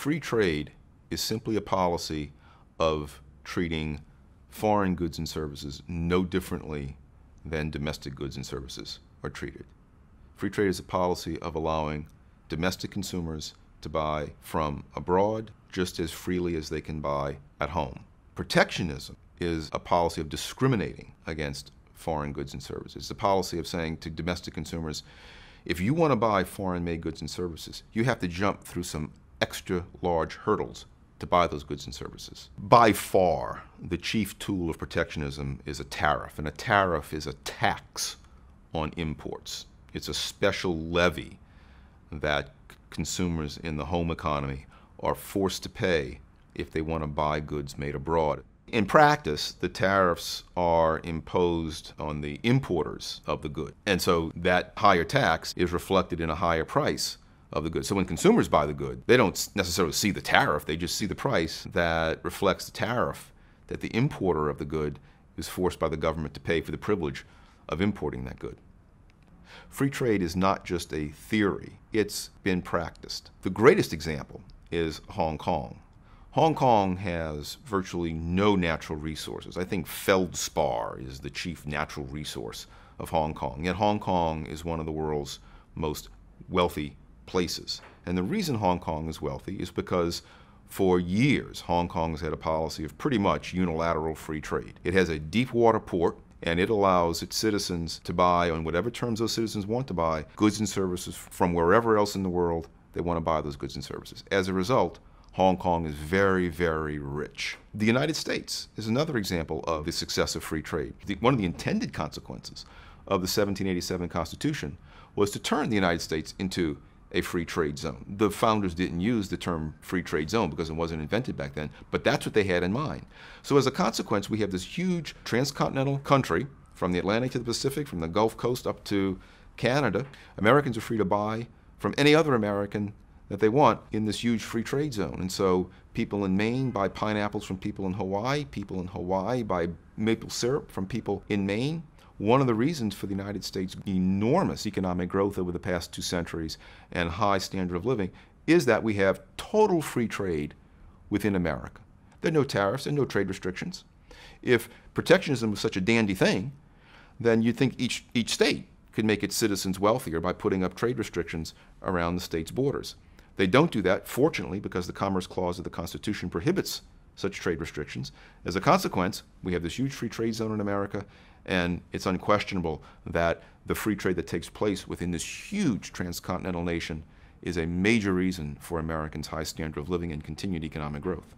Free trade is simply a policy of treating foreign goods and services no differently than domestic goods and services are treated. Free trade is a policy of allowing domestic consumers to buy from abroad just as freely as they can buy at home. Protectionism is a policy of discriminating against foreign goods and services. It's a policy of saying to domestic consumers, if you want to buy foreign-made goods and services, you have to jump through some extra large hurdles to buy those goods and services. By far, the chief tool of protectionism is a tariff, and a tariff is a tax on imports. It's a special levy that consumers in the home economy are forced to pay if they want to buy goods made abroad. In practice, the tariffs are imposed on the importers of the good, and so that higher tax is reflected in a higher price of the good. So when consumers buy the good, they don't necessarily see the tariff, they just see the price that reflects the tariff that the importer of the good is forced by the government to pay for the privilege of importing that good. Free trade is not just a theory, it's been practiced. The greatest example is Hong Kong. Hong Kong has virtually no natural resources. I think feldspar is the chief natural resource of Hong Kong. Yet Hong Kong is one of the world's most wealthy places. And the reason Hong Kong is wealthy is because for years Hong Kong has had a policy of pretty much unilateral free trade. It has a deep water port, and it allows its citizens to buy, on whatever terms those citizens want to buy, goods and services from wherever else in the world they want to buy those goods and services. As a result, Hong Kong is very, very rich. The United States is another example of the success of free trade. One of the intended consequences of the 1787 Constitution was to turn the United States into a free trade zone. The founders didn't use the term free trade zone because it wasn't invented back then, but that's what they had in mind. So as a consequence, we have this huge transcontinental country from the Atlantic to the Pacific, from the Gulf Coast up to Canada. Americans are free to buy from any other American that they want in this huge free trade zone. And so people in Maine buy pineapples from people in Hawaii buy maple syrup from people in Maine. One of the reasons for the United States' enormous economic growth over the past 2 centuries and high standard of living is that we have total free trade within America. There are no tariffs and no trade restrictions. If protectionism was such a dandy thing, then you'd think each state could make its citizens wealthier by putting up trade restrictions around the state's borders. They don't do that, fortunately, because the Commerce Clause of the Constitution prohibits such trade restrictions. As a consequence, we have this huge free trade zone in America, and it's unquestionable that the free trade that takes place within this huge transcontinental nation is a major reason for Americans' high standard of living and continued economic growth.